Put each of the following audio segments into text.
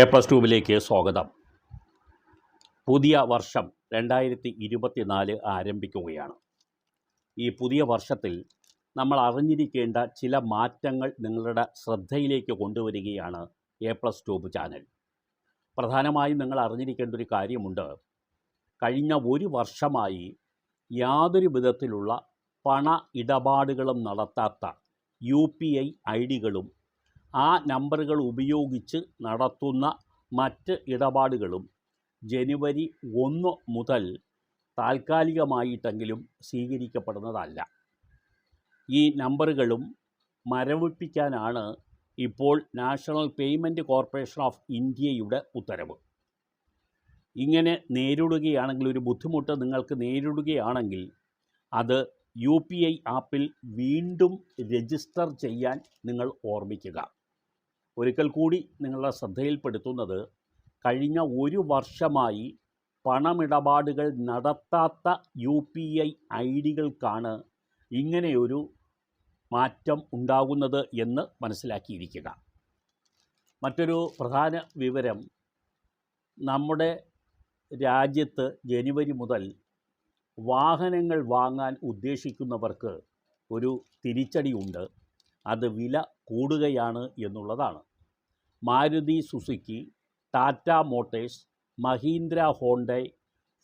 A+2 സ്വാഗതം. പുതിയ വർഷം 2024 ആരംഭിക്കുകയാണ്. ഈ പുതിയ വർഷത്തിൽ നമ്മൾ അറിഞ്ഞിരിക്കേണ്ട ചില മാറ്റങ്ങൾ നിങ്ങളുടെ ശ്രദ്ധയിലേക്ക് കൊണ്ടുവരികയാണ് A+2 ചാനൽ. പ്രധാനമായും നിങ്ങൾ അറിഞ്ഞിരിക്കേണ്ട ഒരു കാര്യമുണ്ട്. കഴിഞ്ഞ ഒരു വർഷമായി യാതൊരു വിധത്തിലുള്ള പണ ഇടപാടുകളും നടത്താത്ത UPI ഐഡികളും ആ നമ്പറുകൾ ഉപയോഗിച്ച് നടത്തുന്ന മറ്റ് ഇടപാടുകളും ജനുവരി 1 മുതൽ താൽക്കാലികമായിട്ടെങ്കിലും സ്വീകരിക്കപ്പെടുന്നതല്ല. ഈ നമ്പറുകളും മരവിപ്പിക്കാനാണ് ഇപ്പോൾ നാഷണൽ പേയ്മെൻറ്റ് കോർപ്പറേഷൻ ഓഫ് ഇന്ത്യയുടെ ഉത്തരവ്. ഇങ്ങനെ നേരിടുകയാണെങ്കിൽ, ഒരു ബുദ്ധിമുട്ട് നിങ്ങൾക്ക് നേരിടുകയാണെങ്കിൽ അത് UPI ആപ്പിൽ വീണ്ടും രജിസ്റ്റർ ചെയ്യാൻ നിങ്ങൾ ഓർമ്മിക്കുക. ഒരിക്കൽ കൂടി നിങ്ങളുടെ ശ്രദ്ധയിൽപ്പെടുത്തുന്നത്, കഴിഞ്ഞ ഒരു വർഷമായി പണമിടപാടുകൾ നടത്താത്ത UPI ഐഡികൾക്കാണ് ഇങ്ങനെയൊരു മാറ്റം ഉണ്ടാകുന്നത് എന്ന് മനസ്സിലാക്കിയിരിക്കുക. മറ്റൊരു പ്രധാന വിവരം, നമ്മുടെ രാജ്യത്ത് ജനുവരി മുതൽ വാഹനങ്ങൾ വാങ്ങാൻ ഉദ്ദേശിക്കുന്നവർക്ക് ഒരു തിരിച്ചടിയുണ്ട്. അത് വില കൂടുകയാണ് എന്നുള്ളതാണ്. Maruti Suzuki, Tata Motors, Mahindra Honda,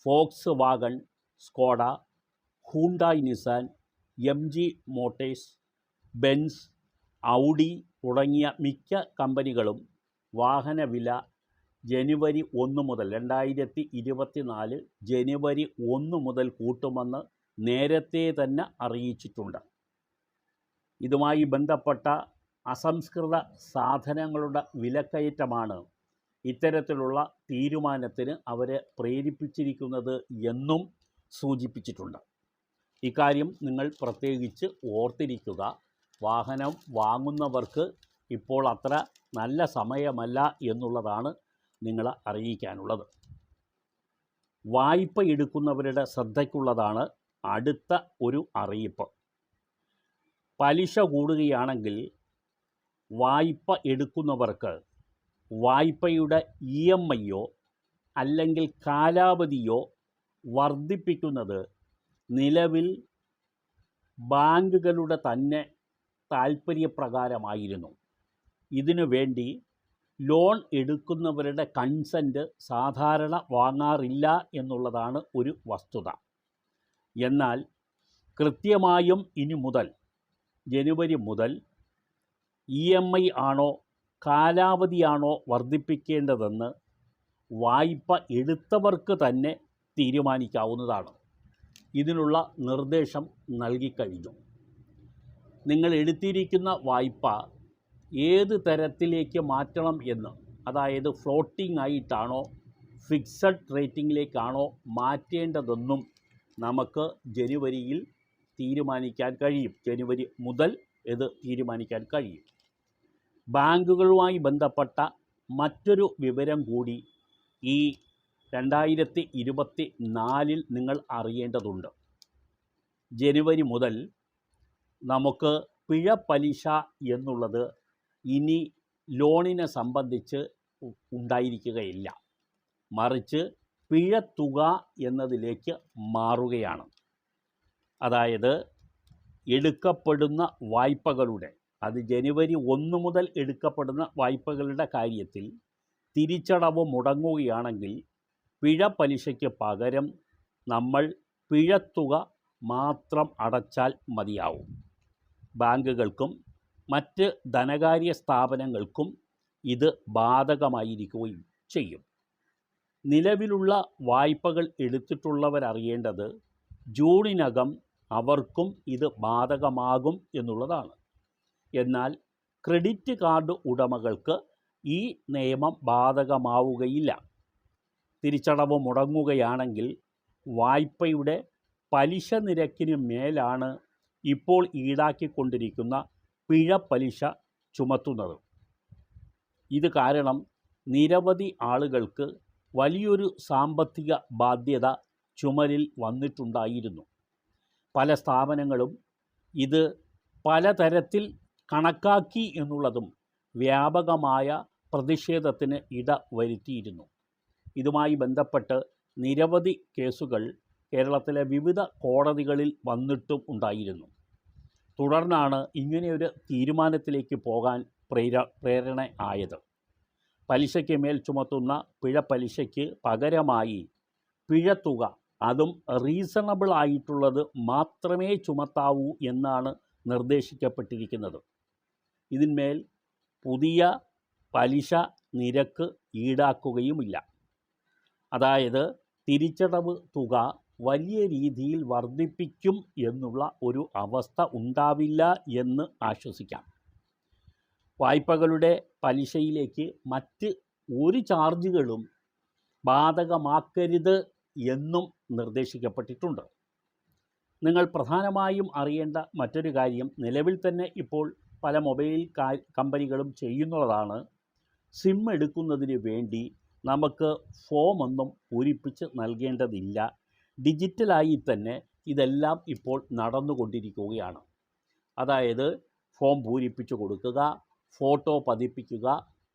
Volkswagen, Skoda, Hyundai Nissan, MG Motors, Benz, Audi തുടങ്ങിയ മിക്ക കമ്പനികളും വാഹനവില ജനുവരി 1 മുതൽ 2024 ജനുവരി 1 മുതൽ കൂട്ടുമെന്ന് നേരത്തെ തന്നെ അറിയിച്ചിട്ടുണ്ട്. ഇതുമായി ബന്ധപ്പെട്ട അസംസ്കൃത സാധനങ്ങളുടെ വിലക്കയറ്റമാണ് ഇത്തരത്തിലുള്ള തീരുമാനത്തിന് അവരെ പ്രേരിപ്പിച്ചിരിക്കുന്നത് എന്നും സൂചിപ്പിച്ചിട്ടുണ്ട്. ഇക്കാര്യം നിങ്ങൾ പ്രത്യേകിച്ച് ഓർത്തിരിക്കുക. വാഹനം വാങ്ങുന്നവർക്ക് ഇപ്പോൾ അത്ര നല്ല സമയമല്ല എന്നുള്ളതാണ് നിങ്ങളെ അറിയിക്കാനുള്ളത്. വായ്പ എടുക്കുന്നവരുടെ ശ്രദ്ധയ്ക്കുള്ളതാണ് അടുത്ത ഒരു അറിയിപ്പ്. പലിശ കൂടുകയാണെങ്കിൽ വായ്പ എടുക്കുന്നവർക്ക് വായ്പയുടെ EMIയോ അല്ലെങ്കിൽ കാലാവധിയോ വർദ്ധിപ്പിക്കുന്നത് നിലവിൽ ബാങ്കുകളുടെ തന്നെ താൽപ്പര്യപ്രകാരമായിരുന്നു. ഇതിനു വേണ്ടി ലോൺ എടുക്കുന്നവരുടെ കൺസെൻറ്റ് സാധാരണ വാങ്ങാറില്ല എന്നുള്ളതാണ് ഒരു വസ്തുത. എന്നാൽ കൃത്യമായും ഇനി മുതൽ ജനുവരി മുതൽ EMI ആണോ കാലാവധിയാണോ വർദ്ധിപ്പിക്കേണ്ടതെന്ന് വായ്പ എടുത്തവർക്ക് തന്നെ തീരുമാനിക്കാവുന്നതാണ്. ഇതിനുള്ള നിർദ്ദേശം നൽകിക്കഴിഞ്ഞു. നിങ്ങൾ എടുത്തിരിക്കുന്ന വായ്പ ഏത് തരത്തിലേക്ക് മാറ്റണം എന്ന്, അതായത് ഫ്ലോട്ടിംഗ് ആയിട്ടാണോ ഫിക്സഡ് റേറ്റിംഗിലേക്കാണോ മാറ്റേണ്ടതെന്നും നമുക്ക് ജനുവരിയിൽ തീരുമാനിക്കാൻ കഴിയും. ജനുവരി മുതൽ ഇത് തീരുമാനിക്കാൻ കഴിയും. ബാങ്കുകളുമായി ബന്ധപ്പെട്ട മറ്റൊരു വിവരം കൂടി ഈ 2024 നിങ്ങൾ അറിയേണ്ടതുണ്ട്. ജനുവരി മുതൽ നമുക്ക് പിഴ പലിശ എന്നുള്ളത് ഇനി ലോണിനെ സംബന്ധിച്ച് ഉണ്ടായിരിക്കുകയില്ല. മറിച്ച് പിഴത്തുക എന്നതിലേക്ക് മാറുകയാണ്. അതായത് എടുക്കപ്പെടുന്ന വായ്പകളുടെ, അത് ജനുവരി 1 മുതൽ എടുക്കപ്പെടുന്ന വായ്പകളുടെ കാര്യത്തിൽ തിരിച്ചടവ് മുടങ്ങുകയാണെങ്കിൽ പിഴ പലിശയ്ക്ക് പകരം നമ്മൾ പിഴത്തുക മാത്രം അടച്ചാൽ മതിയാവും. ബാങ്കുകൾക്കും മറ്റ് ധനകാര്യ സ്ഥാപനങ്ങൾക്കും ഇത് ബാധകമായിരിക്കുകയും ചെയ്യും. നിലവിലുള്ള വായ്പകൾ എടുത്തിട്ടുള്ളവരറിയേണ്ടത് ജൂണിനകം അവർക്കും ഇത് ബാധകമാകും എന്നുള്ളതാണ്. എന്നാൽ ക്രെഡിറ്റ് കാർഡ് ഉടമകൾക്ക് ഈ നിയമം ബാധകമാവുകയില്ല. തിരിച്ചടവ് മുടങ്ങുകയാണെങ്കിൽ വായ്പയുടെ പലിശ നിരക്കിന് മേലാണ് ഇപ്പോൾ ഈടാക്കിക്കൊണ്ടിരിക്കുന്ന പിഴ പലിശ ചുമത്തുന്നത്. ഇത് കാരണം നിരവധി ആളുകൾക്ക് വലിയൊരു സാമ്പത്തിക ബാധ്യത ചുമലിൽ വന്നിട്ടുണ്ടായിരുന്നു. പല സ്ഥാപനങ്ങളും ഇത് പലതരത്തിൽ കണക്കാക്കി എന്നുള്ളതും വ്യാപകമായ പ്രതിഷേധത്തിന് ഇട വരുത്തിയിരുന്നു. ഇതുമായി ബന്ധപ്പെട്ട് നിരവധി കേസുകൾ കേരളത്തിലെ വിവിധ കോടതികളിൽ വന്നിട്ടും ഉണ്ടായിരുന്നു. തുടർന്നാണ് ഇങ്ങനെയൊരു തീരുമാനത്തിലേക്ക് പോകാൻ പ്രേരണ ആയത്. പലിശയ്ക്ക് മേൽ ചുമത്തുന്ന പിഴ പലിശയ്ക്ക് പകരമായി പിഴത്തുക, അതും റീസണബിൾ ആയിട്ടുള്ളത് മാത്രമേ ചുമത്താവൂ എന്നാണ് നിർദ്ദേശിക്കപ്പെട്ടിരിക്കുന്നത്. ഇതിന്മേൽ പുതിയ പലിശ നിരക്ക് ഈടാക്കുകയുമില്ല. അതായത് തിരിച്ചടവ് തുക വലിയ രീതിയിൽ വർദ്ധിപ്പിക്കും എന്നുള്ള ഒരു അവസ്ഥ ഉണ്ടാവില്ല എന്ന് ആശ്വസിക്കാം. വായ്പകളുടെ പലിശയിലേക്ക് മറ്റ് ഒരു ചാർജുകളും ബാധകമാക്കരുത് എന്നും നിർദ്ദേശിക്കപ്പെട്ടിട്ടുണ്ട്. നിങ്ങൾ പ്രധാനമായും അറിയേണ്ട മറ്റൊരു കാര്യം, നിലവിൽ തന്നെ ഇപ്പോൾ പല മൊബൈൽ കമ്പനികളും ചെയ്യുന്നതാണ്, സിം എടുക്കുന്നതിന് വേണ്ടി നമുക്ക് ഫോമൊന്നും പൂരിപ്പിച്ച് നൽകേണ്ടതില്ല. ഡിജിറ്റലായി തന്നെ ഇതെല്ലാം ഇപ്പോൾ നടന്നുകൊണ്ടിരിക്കുകയാണ്. അതായത് ഫോം പൂരിപ്പിച്ച് കൊടുക്കുക, ഫോട്ടോ പതിപ്പിക്കുക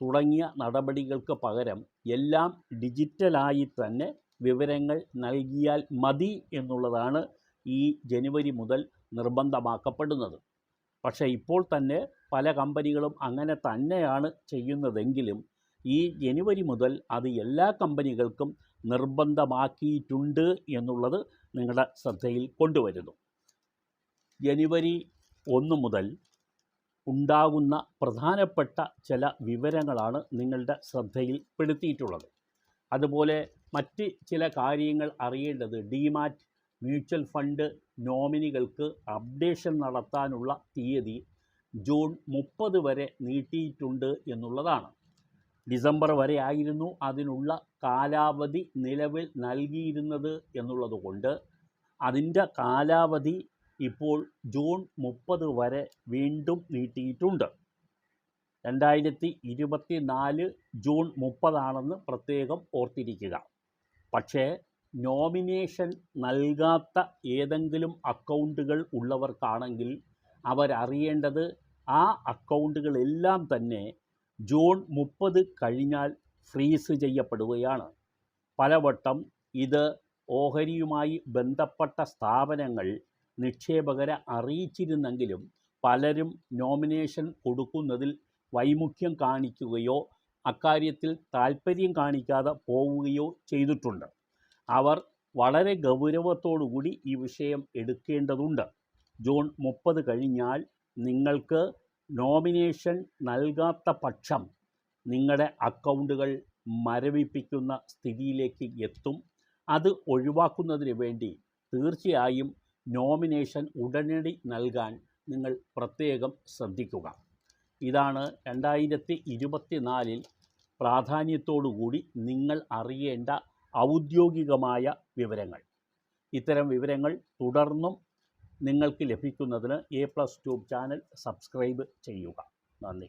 തുടങ്ങിയ നടപടികൾക്ക് പകരം എല്ലാം ഡിജിറ്റലായി തന്നെ വിവരങ്ങൾ നൽകിയാൽ മതി എന്നുള്ളതാണ് ഈ ജനുവരി മുതൽ നിർബന്ധമാക്കപ്പെടുന്നത്. പക്ഷേ ഇപ്പോൾ തന്നെ പല കമ്പനികളും അങ്ങനെ തന്നെയാണ് ചെയ്യുന്നതെങ്കിലും ഈ ജനുവരി മുതൽ അത് എല്ലാ കമ്പനികൾക്കും നിർബന്ധമാക്കിയിട്ടുണ്ട് എന്നുള്ളത് നിങ്ങളുടെ ശ്രദ്ധയിൽ കൊണ്ടുവരുന്നു. ജനുവരി 1 മുതൽ ഉണ്ടാകുന്ന പ്രധാനപ്പെട്ട ചില വിവരങ്ങളാണ് നിങ്ങളുടെ ശ്രദ്ധയിൽപ്പെടുത്തിയിട്ടുള്ളത്. അതുപോലെ മറ്റ് ചില കാര്യങ്ങൾ അറിയേണ്ടത്, ഡിമാറ്റ് മ്യൂച്വൽ ഫണ്ട് നോമിനികൾക്ക് അപ്ഡേഷൻ നടത്താനുള്ള തീയതി ജൂൺ 30 വരെ നീട്ടിയിട്ടുണ്ട് എന്നുള്ളതാണ്. ഡിസംബർ വരെ ആയിരുന്നു അതിനുള്ള കാലാവധി നിലവിൽ നൽകിയിരുന്നത് എന്നുള്ളതുകൊണ്ട് അതിൻ്റെ കാലാവധി ഇപ്പോൾ ജൂൺ 30 വരെ വീണ്ടും നീട്ടിയിട്ടുണ്ട്. 2024 ജൂൺ 30 പ്രത്യേകം ഓർത്തിരിക്കുക. പക്ഷേ നോമിനേഷൻ നൽകാത്ത ഏതെങ്കിലും അക്കൗണ്ടുകൾ ഉള്ളവർക്കാണെങ്കിൽ അവരറിയേണ്ടത് ആ അക്കൗണ്ടുകളെല്ലാം തന്നെ ജൂൺ 30 കഴിഞ്ഞാൽ ഫ്രീസ് ചെയ്യപ്പെടുകയാണ്. പലവട്ടം ഇത് ഓഹരിയുമായി ബന്ധപ്പെട്ട സ്ഥാപനങ്ങൾ നിക്ഷേപകരെ അറിയിച്ചിരുന്നെങ്കിലും പലരും നോമിനേഷൻ കൊടുക്കുന്നതിൽ വൈമുഖ്യം കാണിക്കുകയോ അക്കാര്യത്തിൽ താൽപ്പര്യം കാണിക്കാതെ പോവുകയോ ചെയ്തിട്ടുണ്ട്. അവർ വളരെ ഗൗരവത്തോടുകൂടി ഈ വിഷയം എടുക്കേണ്ടതുണ്ട്. ജൂൺ 30 കഴിഞ്ഞാൽ നിങ്ങൾക്ക് നോമിനേഷൻ നൽകാത്ത പക്ഷം നിങ്ങളുടെ അക്കൗണ്ടുകൾ മരവിപ്പിക്കുന്ന സ്ഥിതിയിലേക്ക് എത്തും. അത് ഒഴിവാക്കുന്നതിന് വേണ്ടി തീർച്ചയായും നോമിനേഷൻ ഉടനടി നൽകാൻ നിങ്ങൾ പ്രത്യേകം ശ്രദ്ധിക്കുക. ഇതാണ് 2024 പ്രാധാന്യത്തോടുകൂടി നിങ്ങൾ അറിയേണ്ട ഔദ്യോഗികമായ വിവരങ്ങൾ. ഇത്തരം വിവരങ്ങൾ തുടർന്നും നിങ്ങൾക്ക് ലഭിക്കുന്നതിന് A+ ട്യൂബ് ചാനൽ സബ്സ്ക്രൈബ് ചെയ്യുക. നന്ദി.